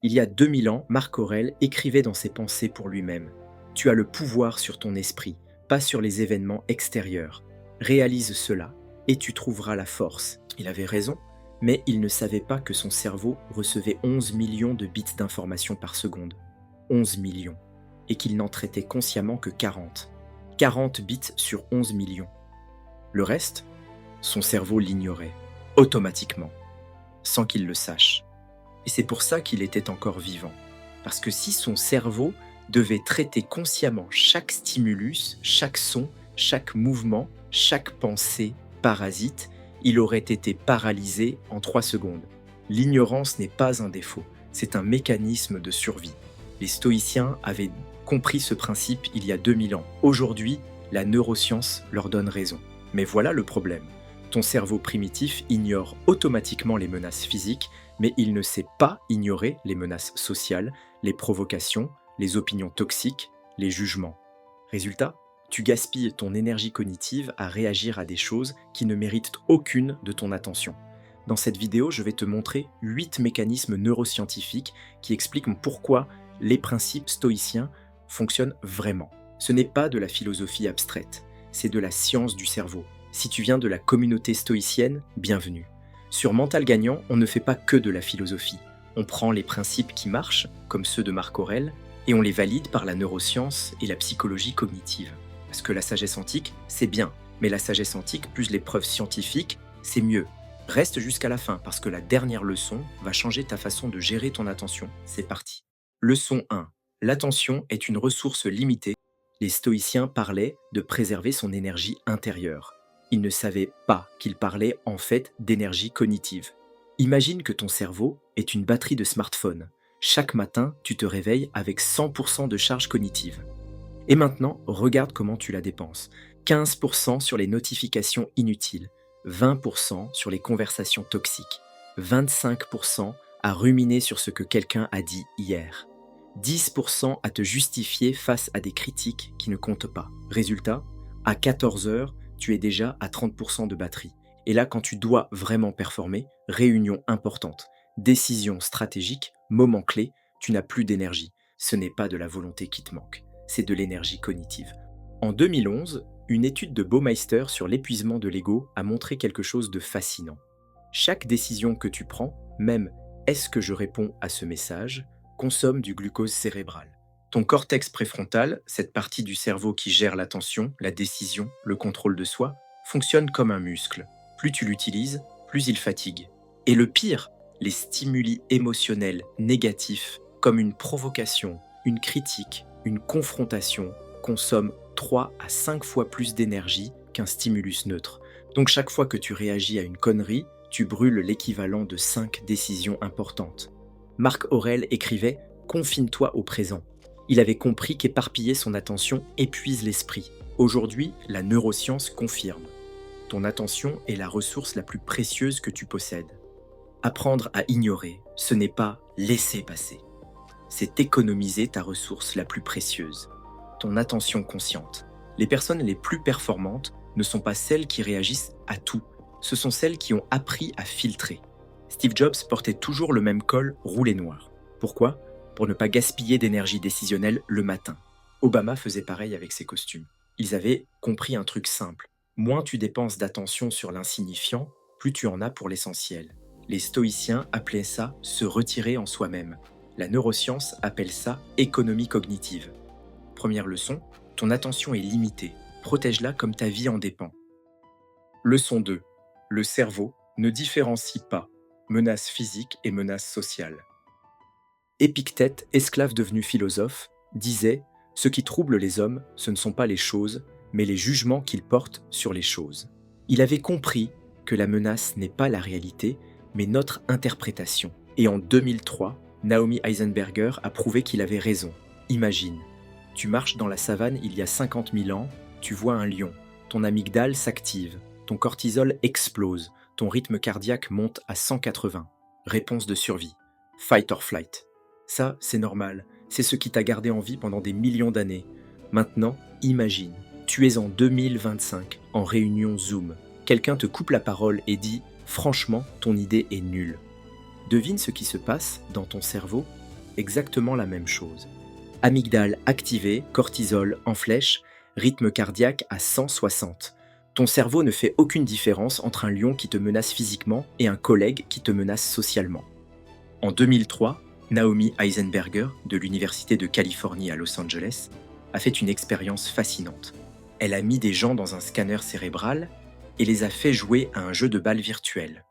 Il y a 2000 ans, Marc Aurèle écrivait dans ses pensées pour lui-même. Tu as le pouvoir sur ton esprit, pas sur les événements extérieurs. Réalise cela et tu trouveras la force. Il avait raison, mais il ne savait pas que son cerveau recevait 11 millions de bits d'informations par seconde. 11 millions. Et qu'il n'en traitait consciemment que 40. 40 bits sur 11 millions. Le reste, son cerveau l'ignorait, automatiquement, sans qu'il le sache. Et c'est pour ça qu'il était encore vivant. Parce que si son cerveau devait traiter consciemment chaque stimulus, chaque son, chaque mouvement, chaque pensée parasite, il aurait été paralysé en 3 secondes. L'ignorance n'est pas un défaut, c'est un mécanisme de survie. Les stoïciens avaient compris ce principe il y a 2000 ans. Aujourd'hui, la neuroscience leur donne raison. Mais voilà le problème. Ton cerveau primitif ignore automatiquement les menaces physiques, mais il ne sait pas ignorer les menaces sociales, les provocations, les opinions toxiques, les jugements. Résultat, tu gaspilles ton énergie cognitive à réagir à des choses qui ne méritent aucune de ton attention. Dans cette vidéo, je vais te montrer 8 mécanismes neuroscientifiques qui expliquent pourquoi les principes stoïciens fonctionnent vraiment. Ce n'est pas de la philosophie abstraite, c'est de la science du cerveau. Si tu viens de la communauté stoïcienne, bienvenue. Sur Mental Gagnant, on ne fait pas que de la philosophie. On prend les principes qui marchent, comme ceux de Marc Aurèle, et on les valide par la neuroscience et la psychologie cognitive. Parce que la sagesse antique, c'est bien, mais la sagesse antique plus les preuves scientifiques, c'est mieux. Reste jusqu'à la fin, parce que la dernière leçon va changer ta façon de gérer ton attention. C'est parti. Leçon 1. L'attention est une ressource limitée. Les stoïciens parlaient de préserver son énergie intérieure. Ils ne savaient pas qu'ils parlaient en fait d'énergie cognitive. Imagine que ton cerveau est une batterie de smartphone. Chaque matin, tu te réveilles avec 100% de charge cognitive. Et maintenant, regarde comment tu la dépenses. 15% sur les notifications inutiles, 20% sur les conversations toxiques, 25% à ruminer sur ce que quelqu'un a dit hier, 10% à te justifier face à des critiques qui ne comptent pas. Résultat, à 14 heures, tu es déjà à 30% de batterie. Et là, quand tu dois vraiment performer, réunion importante, décision stratégique, moment clé, tu n'as plus d'énergie. Ce n'est pas de la volonté qui te manque, c'est de l'énergie cognitive. En 2011, une étude de Baumeister sur l'épuisement de l'ego a montré quelque chose de fascinant. Chaque décision que tu prends, même est-ce que je réponds à ce message, consomme du glucose cérébral. Ton cortex préfrontal, cette partie du cerveau qui gère l'attention, la décision, le contrôle de soi, fonctionne comme un muscle. Plus tu l'utilises, plus il fatigue. Et le pire, les stimuli émotionnels négatifs, comme une provocation, une critique, une confrontation, consomment 3 à 5 fois plus d'énergie qu'un stimulus neutre. Donc chaque fois que tu réagis à une connerie, tu brûles l'équivalent de 5 décisions importantes. Marc Aurèle écrivait « Confine-toi au présent ». Il avait compris qu'éparpiller son attention épuise l'esprit. Aujourd'hui, la neuroscience confirme. Ton attention est la ressource la plus précieuse que tu possèdes. Apprendre à ignorer, ce n'est pas laisser passer. C'est économiser ta ressource la plus précieuse, ton attention consciente. Les personnes les plus performantes ne sont pas celles qui réagissent à tout, ce sont celles qui ont appris à filtrer. Steve Jobs portait toujours le même col roulé noir. Pourquoi ? Pour ne pas gaspiller d'énergie décisionnelle le matin. Obama faisait pareil avec ses costumes. Ils avaient compris un truc simple. Moins tu dépenses d'attention sur l'insignifiant, plus tu en as pour l'essentiel. Les stoïciens appelaient ça « se retirer en soi-même ». La neuroscience appelle ça « économie cognitive ». Première leçon, ton attention est limitée. Protège-la comme ta vie en dépend. Leçon 2. Le cerveau ne différencie pas menaces physiques et menaces sociales. Épictète, esclave devenu philosophe, disait « Ce qui trouble les hommes, ce ne sont pas les choses, mais les jugements qu'ils portent sur les choses. » Il avait compris que la menace n'est pas la réalité, mais notre interprétation. Et en 2003, Naomi Eisenberger a prouvé qu'il avait raison. Imagine, tu marches dans la savane il y a 50 000 ans, tu vois un lion, ton amygdale s'active, ton cortisol explose, ton rythme cardiaque monte à 180. Réponse de survie. Fight or flight. Ça, c'est normal. C'est ce qui t'a gardé en vie pendant des millions d'années. Maintenant, imagine, tu es en 2025, en réunion Zoom. Quelqu'un te coupe la parole et dit « Franchement, ton idée est nulle ». Devine ce qui se passe dans ton cerveau. exactement la même chose. Amygdale activée, cortisol en flèche, rythme cardiaque à 160. Ton cerveau ne fait aucune différence entre un lion qui te menace physiquement et un collègue qui te menace socialement. En 2003, Naomi Eisenberger, de l'Université de Californie à Los Angeles, a fait une expérience fascinante. Elle a mis des gens dans un scanner cérébral et les a fait jouer à un jeu de balle virtuel.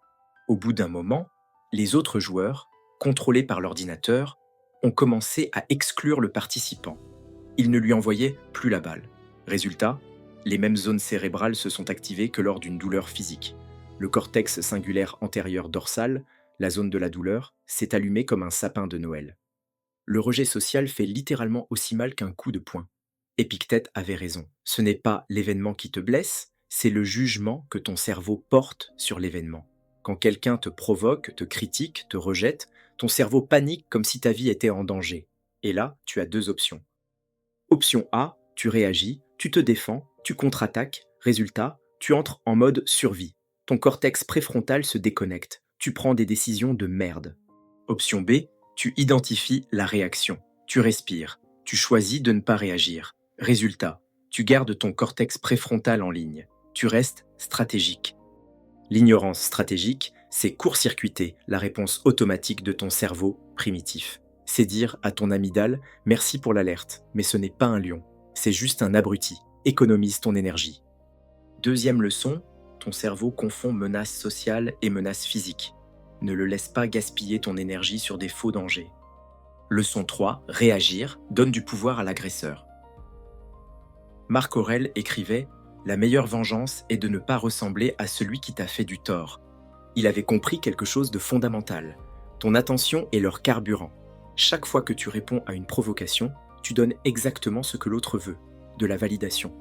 Au bout d'un moment, les autres joueurs, contrôlés par l'ordinateur, ont commencé à exclure le participant. Ils ne lui envoyaient plus la balle. Résultat, les mêmes zones cérébrales se sont activées que lors d'une douleur physique. Le cortex singulaire antérieur dorsal, la zone de la douleur, s'est allumé comme un sapin de Noël. Le rejet social fait littéralement aussi mal qu'un coup de poing. Épictète avait raison. Ce n'est pas l'événement qui te blesse, c'est le jugement que ton cerveau porte sur l'événement. Quand quelqu'un te provoque, te critique, te rejette, ton cerveau panique comme si ta vie était en danger. Et là, tu as deux options. Option A, tu réagis, tu te défends, tu contre-attaques. Résultat, tu entres en mode survie. Ton cortex préfrontal se déconnecte. Tu prends des décisions de merde. Option B, tu identifies la réaction. Tu respires. Tu choisis de ne pas réagir. Résultat, tu gardes ton cortex préfrontal en ligne. Tu restes stratégique. L'ignorance stratégique, c'est court-circuiter la réponse automatique de ton cerveau primitif. C'est dire à ton amygdale « merci pour l'alerte, mais ce n'est pas un lion, c'est juste un abruti, économise ton énergie ». Deuxième leçon, ton cerveau confond menace sociale et menace physique. Ne le laisse pas gaspiller ton énergie sur des faux dangers. Leçon 3, réagir, donne du pouvoir à l'agresseur. Marc Aurèle écrivait « La meilleure vengeance est de ne pas ressembler à celui qui t'a fait du tort ». Il avait compris quelque chose de fondamental. Ton attention est leur carburant. Chaque fois que tu réponds à une provocation, tu donnes exactement ce que l'autre veut, de la validation.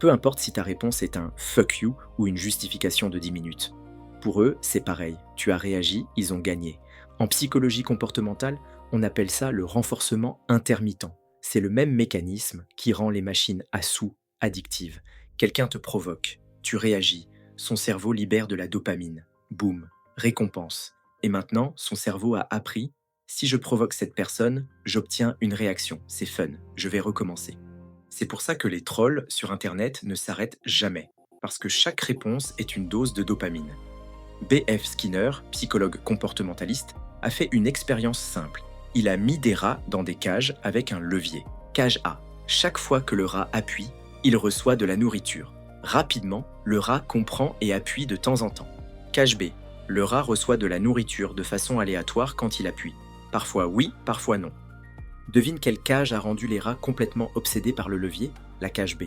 Peu importe si ta réponse est un « fuck you » ou une justification de 10 minutes. Pour eux, c'est pareil. Tu as réagi, ils ont gagné. En psychologie comportementale, on appelle ça le renforcement intermittent. C'est le même mécanisme qui rend les machines à sous addictives. Quelqu'un te provoque, tu réagis, son cerveau libère de la dopamine. Boum, récompense. Et maintenant, son cerveau a appris, si je provoque cette personne, j'obtiens une réaction. C'est fun, je vais recommencer. C'est pour ça que les trolls sur Internet ne s'arrêtent jamais, parce que chaque réponse est une dose de dopamine. B.F. Skinner, psychologue comportementaliste, a fait une expérience simple. Il a mis des rats dans des cages avec un levier. Cage A. Chaque fois que le rat appuie, il reçoit de la nourriture. Rapidement, le rat comprend et appuie de temps en temps. Cage B. Le rat reçoit de la nourriture de façon aléatoire quand il appuie. Parfois oui, parfois non. Devine quelle cage a rendu les rats complètement obsédés par le levier? La cage B.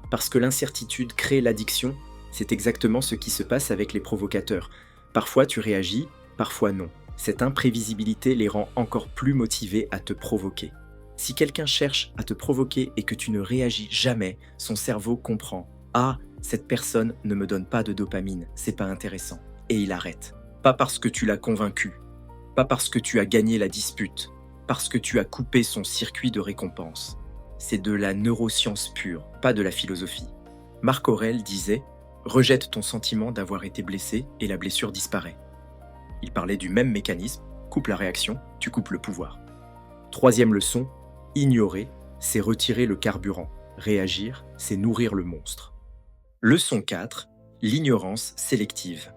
Parce que l'incertitude crée l'addiction, c'est exactement ce qui se passe avec les provocateurs. Parfois tu réagis, parfois non. Cette imprévisibilité les rend encore plus motivés à te provoquer. Si quelqu'un cherche à te provoquer et que tu ne réagis jamais, son cerveau comprend « Ah, cette personne ne me donne pas de dopamine, c'est pas intéressant ». Et il arrête. Pas parce que tu l'as convaincu, pas parce que tu as gagné la dispute, parce que tu as coupé son circuit de récompense. C'est de la neuroscience pure, pas de la philosophie. Marc Aurèle disait « Rejette ton sentiment d'avoir été blessé et la blessure disparaît ». Il parlait du même mécanisme, coupe la réaction, tu coupes le pouvoir. Troisième leçon, ignorer, c'est retirer le carburant. Réagir, c'est nourrir le monstre. Leçon 4, l'ignorance sélective.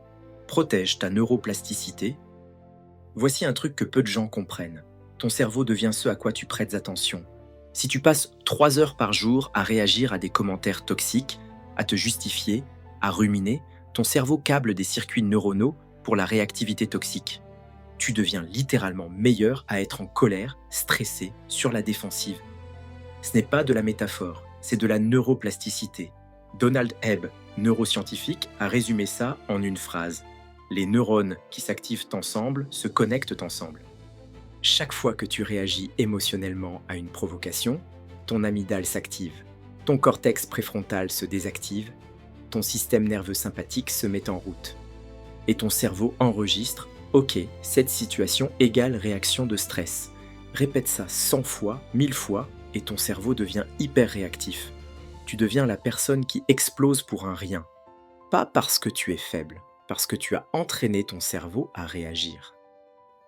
Protège ta neuroplasticité. Voici un truc que peu de gens comprennent. Ton cerveau devient ce à quoi tu prêtes attention. Si tu passes 3 heures par jour à réagir à des commentaires toxiques, à te justifier, à ruminer, ton cerveau câble des circuits neuronaux pour la réactivité toxique. Tu deviens littéralement meilleur à être en colère, stressé, sur la défensive. Ce n'est pas de la métaphore, c'est de la neuroplasticité. Donald Hebb, neuroscientifique, a résumé ça en une phrase. Les neurones qui s'activent ensemble se connectent ensemble. Chaque fois que tu réagis émotionnellement à une provocation, ton amygdale s'active, ton cortex préfrontal se désactive, ton système nerveux sympathique se met en route. Et ton cerveau enregistre « Ok, cette situation égale réaction de stress ». Répète ça 100 fois, 1000 fois, et ton cerveau devient hyper réactif. Tu deviens la personne qui explose pour un rien. Pas parce que tu es faible, parce que tu as entraîné ton cerveau à réagir.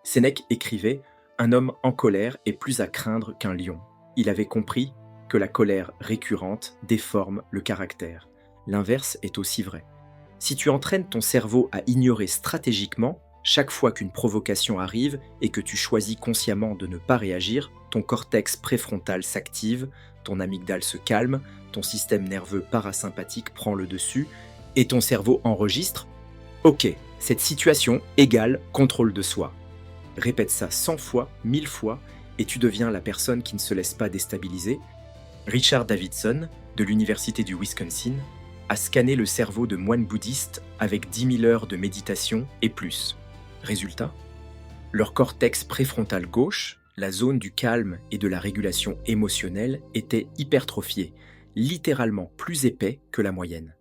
Sénèque écrivait « Un homme en colère est plus à craindre qu'un lion. Il avait compris que la colère récurrente déforme le caractère. L'inverse est aussi vrai. Si tu entraînes ton cerveau à ignorer stratégiquement, chaque fois qu'une provocation arrive et que tu choisis consciemment de ne pas réagir, ton cortex préfrontal s'active, ton amygdale se calme, ton système nerveux parasympathique prend le dessus et ton cerveau enregistre « Ok, cette situation égale contrôle de soi ». Répète ça 100 fois, 1000 fois et tu deviens la personne qui ne se laisse pas déstabiliser. Richard Davidson, de l'Université du Wisconsin, a scanné le cerveau de moines bouddhistes avec 10 000 heures de méditation et plus. Résultat, leur cortex préfrontal gauche, la zone du calme et de la régulation émotionnelle, était hypertrophié, littéralement plus épais que la moyenne,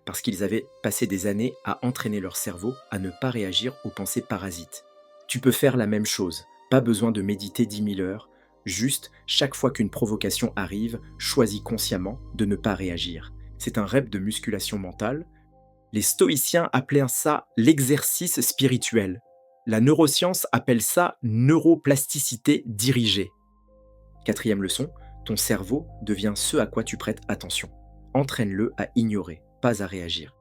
parce qu'ils avaient passé des années à entraîner leur cerveau à ne pas réagir aux pensées parasites. Tu peux faire la même chose, pas besoin de méditer 10 000 heures, juste chaque fois qu'une provocation arrive, choisis consciemment de ne pas réagir. C'est un rep de musculation mentale. Les stoïciens appelaient ça l'exercice spirituel. La neuroscience appelle ça neuroplasticité dirigée. 4e leçon, ton cerveau devient ce à quoi tu prêtes attention. Entraîne-le à ignorer, pas à réagir.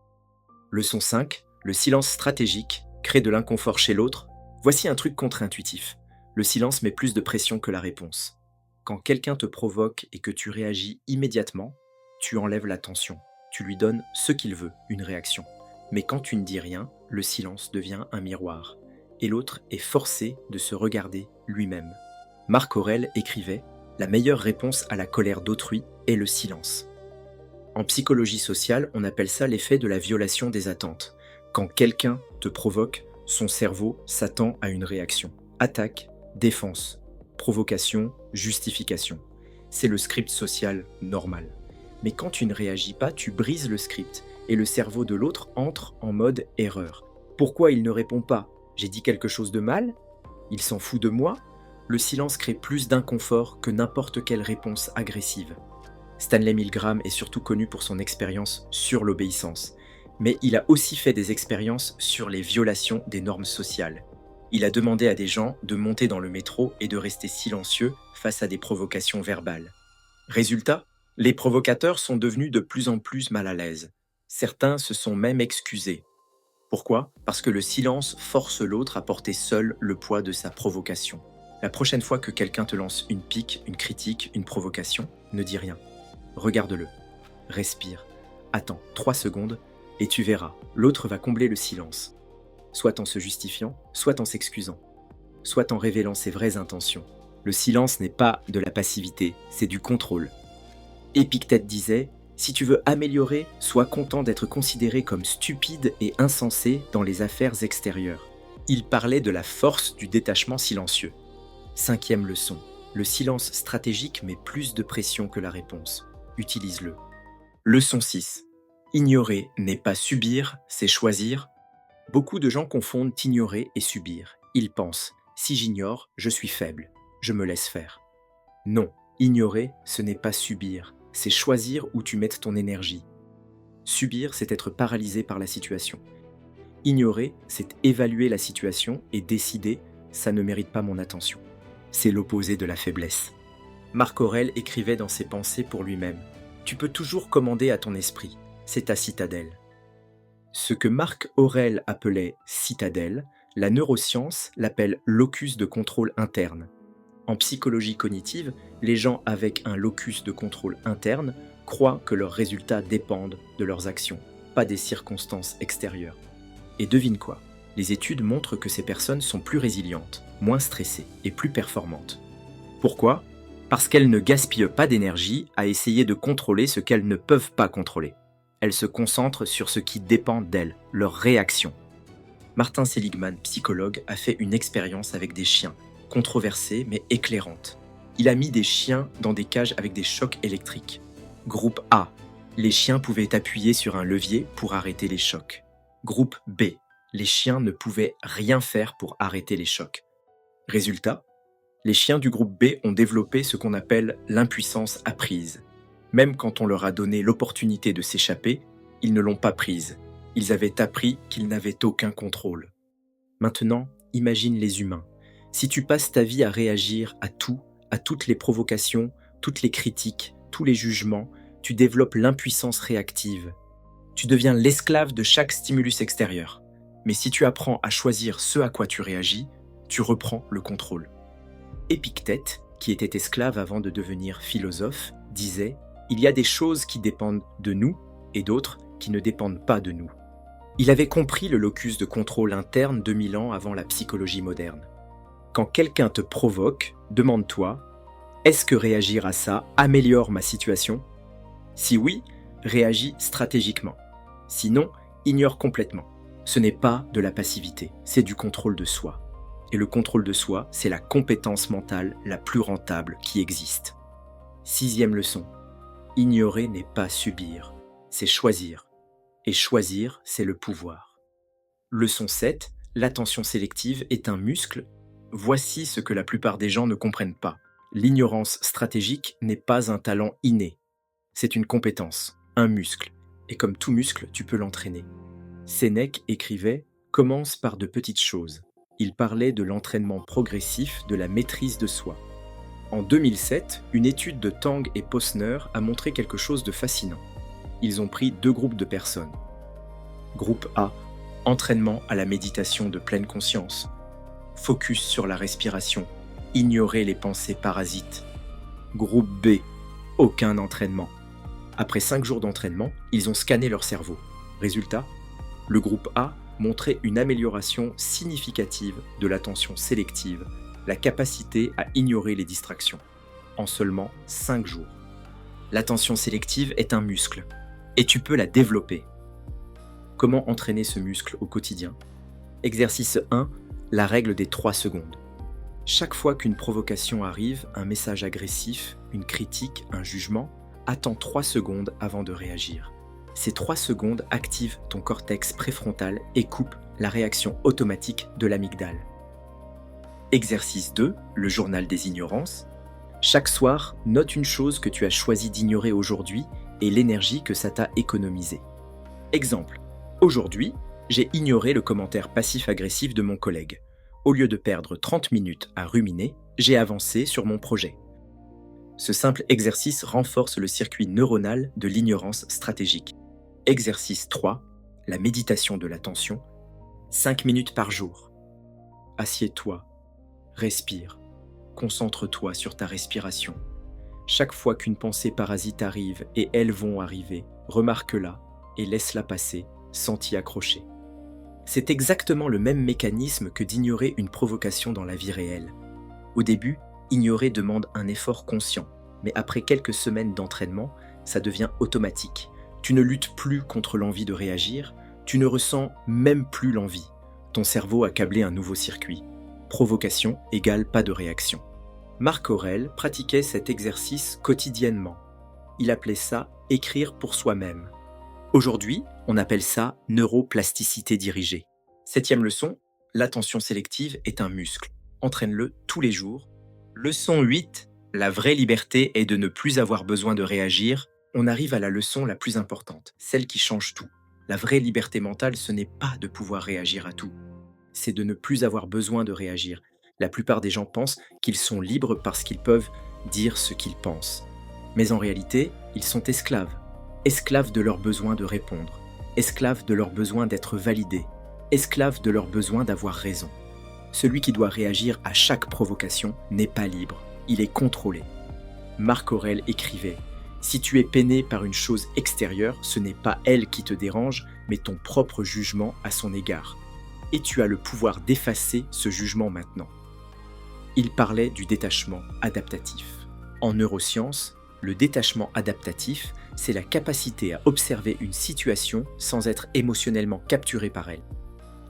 Leçon 5, le silence stratégique crée de l'inconfort chez l'autre. Voici un truc contre-intuitif. Le silence met plus de pression que la réponse. Quand quelqu'un te provoque et que tu réagis immédiatement, tu enlèves la tension. Tu lui donnes ce qu'il veut, une réaction. Mais quand tu ne dis rien, le silence devient un miroir. Et l'autre est forcé de se regarder lui-même. Marc Aurèle écrivait « La meilleure réponse à la colère d'autrui est le silence ». En psychologie sociale, on appelle ça l'effet de la violation des attentes. Quand quelqu'un te provoque, son cerveau s'attend à une réaction. Attaque, défense, provocation, justification. C'est le script social normal. Mais quand tu ne réagis pas, tu brises le script et le cerveau de l'autre entre en mode erreur. Pourquoi il ne répond pas ? J'ai dit quelque chose de mal ? Il s'en fout de moi ? Le silence crée plus d'inconfort que n'importe quelle réponse agressive. Stanley Milgram est surtout connu pour son expérience sur l'obéissance, mais il a aussi fait des expériences sur les violations des normes sociales. Il a demandé à des gens de monter dans le métro et de rester silencieux face à des provocations verbales. Résultat, les provocateurs sont devenus de plus en plus mal à l'aise. Certains se sont même excusés. Pourquoi ? Parce que le silence force l'autre à porter seul le poids de sa provocation. La prochaine fois que quelqu'un te lance une pique, une critique, une provocation, ne dis rien. Regarde-le, respire, attends 3 secondes et tu verras, l'autre va combler le silence. Soit en se justifiant, soit en s'excusant, soit en révélant ses vraies intentions. Le silence n'est pas de la passivité, c'est du contrôle. Épictète disait « Si tu veux améliorer, sois content d'être considéré comme stupide et insensé dans les affaires extérieures. » Il parlait de la force du détachement silencieux. 5e leçon. Le silence stratégique met plus de pression que la réponse. Utilise-le. Leçon 6. Ignorer n'est pas subir, c'est choisir. Beaucoup de gens confondent ignorer et subir. Ils pensent « si j'ignore, je suis faible, je me laisse faire ». Non, ignorer, ce n'est pas subir, c'est choisir où tu mettes ton énergie. Subir, c'est être paralysé par la situation. Ignorer, c'est évaluer la situation et décider « ça ne mérite pas mon attention ». C'est l'opposé de la faiblesse. Marc Aurèle écrivait dans ses pensées pour lui-même « Tu peux toujours commander à ton esprit, c'est ta citadelle ». Ce que Marc Aurèle appelait « citadelle », la neuroscience l'appelle « locus de contrôle interne ». En psychologie cognitive, les gens avec un locus de contrôle interne croient que leurs résultats dépendent de leurs actions, pas des circonstances extérieures. Et devine quoi ? Les études montrent que ces personnes sont plus résilientes, moins stressées et plus performantes. Pourquoi ? Parce qu'elles ne gaspillent pas d'énergie à essayer de contrôler ce qu'elles ne peuvent pas contrôler. Elles se concentrent sur ce qui dépend d'elles, leurs réactions. Martin Seligman, psychologue, a fait une expérience avec des chiens, controversée mais éclairante. Il a mis des chiens dans des cages avec des chocs électriques. Groupe A. Les chiens pouvaient appuyer sur un levier pour arrêter les chocs. Groupe B. Les chiens ne pouvaient rien faire pour arrêter les chocs. Résultat, les chiens du groupe B ont développé ce qu'on appelle l'impuissance apprise. Même quand on leur a donné l'opportunité de s'échapper, ils ne l'ont pas prise. Ils avaient appris qu'ils n'avaient aucun contrôle. Maintenant, imagine les humains. Si tu passes ta vie à réagir à tout, à toutes les provocations, toutes les critiques, tous les jugements, tu développes l'impuissance réactive. Tu deviens l'esclave de chaque stimulus extérieur. Mais si tu apprends à choisir ce à quoi tu réagis, tu reprends le contrôle. Épictète, qui était esclave avant de devenir philosophe, disait « Il y a des choses qui dépendent de nous et d'autres qui ne dépendent pas de nous ». Il avait compris le locus de contrôle interne 2000 ans avant la psychologie moderne. Quand quelqu'un te provoque, demande-toi « Est-ce que réagir à ça améliore ma situation ?» Si oui, réagis stratégiquement. Sinon, ignore complètement. Ce n'est pas de la passivité, c'est du contrôle de soi. Et le contrôle de soi, c'est la compétence mentale la plus rentable qui existe. 6e leçon. Ignorer n'est pas subir, c'est choisir. Et choisir, c'est le pouvoir. Leçon 7. L'attention sélective est un muscle. Voici ce que la plupart des gens ne comprennent pas. L'ignorance stratégique n'est pas un talent inné. C'est une compétence, un muscle. Et comme tout muscle, tu peux l'entraîner. Sénèque écrivait « Commence par de petites choses ». Il parlait de l'entraînement progressif de la maîtrise de soi. En 2007, une étude de Tang et Posner a montré quelque chose de fascinant. Ils ont pris 2 groupes de personnes. Groupe A, entraînement à la méditation de pleine conscience. Focus sur la respiration, ignorer les pensées parasites. Groupe B, aucun entraînement. Après 5 jours d'entraînement, ils ont scanné leur cerveau. Résultat, le groupe A montrait une amélioration significative de l'attention sélective, la capacité à ignorer les distractions, en seulement 5 jours. L'attention sélective est un muscle, et tu peux la développer. Comment entraîner ce muscle au quotidien ? Exercice 1, la règle des 3 secondes. Chaque fois qu'une provocation arrive, un message agressif, une critique, un jugement, attends 3 secondes avant de réagir. Ces 3 secondes activent ton cortex préfrontal et coupent la réaction automatique de l'amygdale. Exercice 2, le journal des ignorances. Chaque soir, note une chose que tu as choisi d'ignorer aujourd'hui et l'énergie que ça t'a économisée. Exemple, aujourd'hui, j'ai ignoré le commentaire passif-agressif de mon collègue. Au lieu de perdre 30 minutes à ruminer, j'ai avancé sur mon projet. Ce simple exercice renforce le circuit neuronal de l'ignorance stratégique. Exercice 3, la méditation de l'attention, 5 minutes par jour. Assieds-toi, respire, concentre-toi sur ta respiration. Chaque fois qu'une pensée parasite arrive, et elles vont arriver, remarque-la et laisse-la passer sans t'y accrocher. C'est exactement le même mécanisme que d'ignorer une provocation dans la vie réelle. Au début, ignorer demande un effort conscient, mais après quelques semaines d'entraînement, ça devient automatique. Tu ne luttes plus contre l'envie de réagir, tu ne ressens même plus l'envie. Ton cerveau a câblé un nouveau circuit. Provocation égale pas de réaction. Marc Aurèle pratiquait cet exercice quotidiennement. Il appelait ça « écrire pour soi-même ». Aujourd'hui, on appelle ça « neuroplasticité dirigée ». 7e leçon, l'attention sélective est un muscle. Entraîne-le tous les jours. Leçon 8, la vraie liberté est de ne plus avoir besoin de réagir. On arrive à la leçon la plus importante, celle qui change tout. La vraie liberté mentale, ce n'est pas de pouvoir réagir à tout. C'est de ne plus avoir besoin de réagir. La plupart des gens pensent qu'ils sont libres parce qu'ils peuvent dire ce qu'ils pensent. Mais en réalité, ils sont esclaves. Esclaves de leur besoin de répondre. Esclaves de leur besoin d'être validés. Esclaves de leur besoin d'avoir raison. Celui qui doit réagir à chaque provocation n'est pas libre. Il est contrôlé. Marc Aurèle écrivait « Si tu es peiné par une chose extérieure, ce n'est pas elle qui te dérange, mais ton propre jugement à son égard. Et tu as le pouvoir d'effacer ce jugement maintenant. » Il parlait du détachement adaptatif. En neurosciences, le détachement adaptatif, c'est la capacité à observer une situation sans être émotionnellement capturé par elle.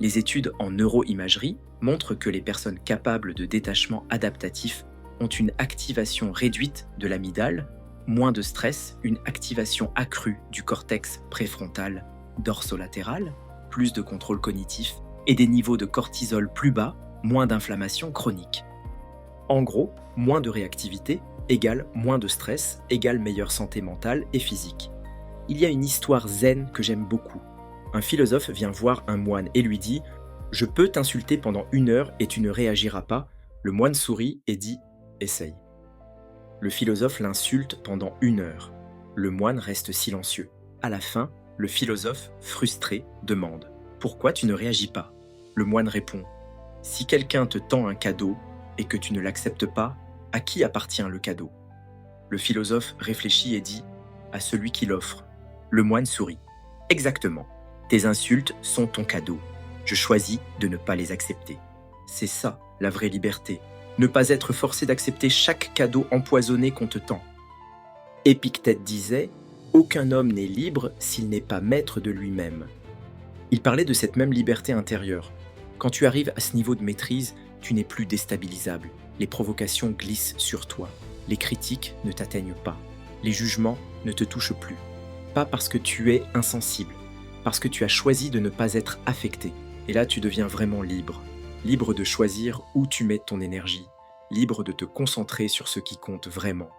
Les études en neuroimagerie montrent que les personnes capables de détachement adaptatif ont une activation réduite de l'amygdale, moins de stress, une activation accrue du cortex préfrontal dorsolatéral, plus de contrôle cognitif et des niveaux de cortisol plus bas, moins d'inflammation chronique. En gros, moins de réactivité égale moins de stress égale meilleure santé mentale et physique. Il y a une histoire zen que j'aime beaucoup. Un philosophe vient voir un moine et lui dit « Je peux t'insulter pendant 1 heure et tu ne réagiras pas, Le moine sourit et dit « Essaye ». Le philosophe l'insulte pendant 1 heure. Le moine reste silencieux. À la fin, le philosophe, frustré, demande « Pourquoi tu ne réagis pas ?» Le moine répond « Si quelqu'un te tend un cadeau et que tu ne l'acceptes pas, à qui appartient le cadeau ?» Le philosophe réfléchit et dit « À celui qui l'offre ». Le moine sourit. « Exactement. Tes insultes sont ton cadeau. Je choisis de ne pas les accepter. » C'est ça, la vraie liberté. Ne pas être forcé d'accepter chaque cadeau empoisonné qu'on te tend. Épictète disait « Aucun homme n'est libre s'il n'est pas maître de lui-même ». Il parlait de cette même liberté intérieure. Quand tu arrives à ce niveau de maîtrise, tu n'es plus déstabilisable. Les provocations glissent sur toi. Les critiques ne t'atteignent pas. Les jugements ne te touchent plus. Pas parce que tu es insensible, parce que tu as choisi de ne pas être affecté. Et là, tu deviens vraiment libre. Libre de choisir où tu mets ton énergie. Libre de te concentrer sur ce qui compte vraiment.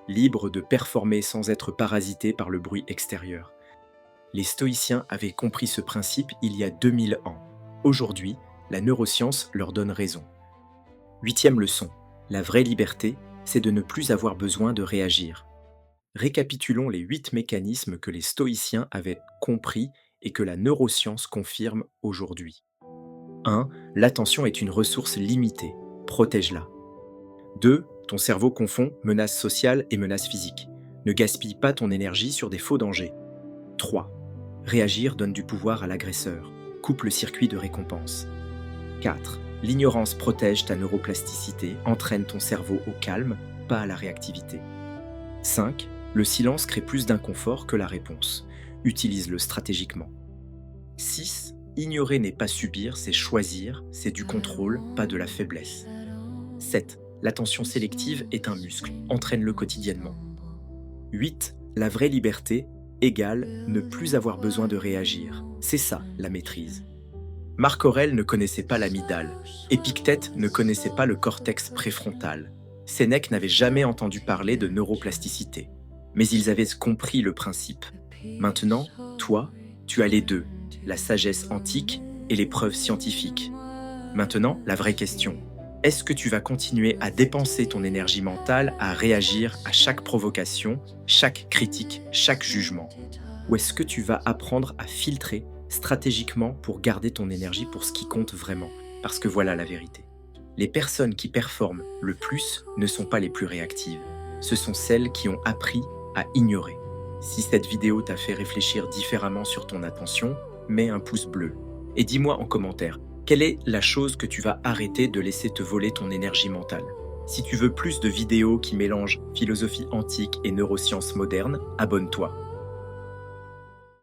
Libre de performer sans être parasité par le bruit extérieur. Les stoïciens avaient compris ce principe il y a 2000 ans. Aujourd'hui, la neuroscience leur donne raison. 8e leçon. La vraie liberté, c'est de ne plus avoir besoin de réagir. Récapitulons les 8 mécanismes que les stoïciens avaient compris et que la neuroscience confirme aujourd'hui. 1. L'attention est une ressource limitée. Protège-la. 2. Ton cerveau confond menace sociale et menace physique. Ne gaspille pas ton énergie sur des faux dangers. 3. Réagir donne du pouvoir à l'agresseur. Coupe le circuit de récompense. 4. L'ignorance protège ta neuroplasticité, entraîne ton cerveau au calme, pas à la réactivité. 5. Le silence crée plus d'inconfort que la réponse. Utilise-le stratégiquement. 6. Ignorer n'est pas subir, c'est choisir, c'est du contrôle, pas de la faiblesse. 7. L'attention sélective est un muscle, entraîne-le quotidiennement. 8. La vraie liberté égale ne plus avoir besoin de réagir. C'est ça, la maîtrise. Marc Aurèle ne connaissait pas l'amygdale. Épictète ne connaissait pas le cortex préfrontal. Sénèque n'avait jamais entendu parler de neuroplasticité. Mais ils avaient compris le principe. Maintenant, toi, tu as les deux, la sagesse antique et les preuves scientifiques. Maintenant, la vraie question. Est-ce que tu vas continuer à dépenser ton énergie mentale à réagir à chaque provocation, chaque critique, chaque jugement? Ou est-ce que tu vas apprendre à filtrer stratégiquement pour garder ton énergie pour ce qui compte vraiment? Parce que voilà la vérité. Les personnes qui performent le plus ne sont pas les plus réactives. Ce sont celles qui ont appris à ignorer. Si cette vidéo t'a fait réfléchir différemment sur ton attention, mets un pouce bleu. Et dis-moi en commentaire, quelle est la chose que tu vas arrêter de laisser te voler ton énergie mentale? Si tu veux plus de vidéos qui mélangent philosophie antique et neurosciences modernes, abonne-toi.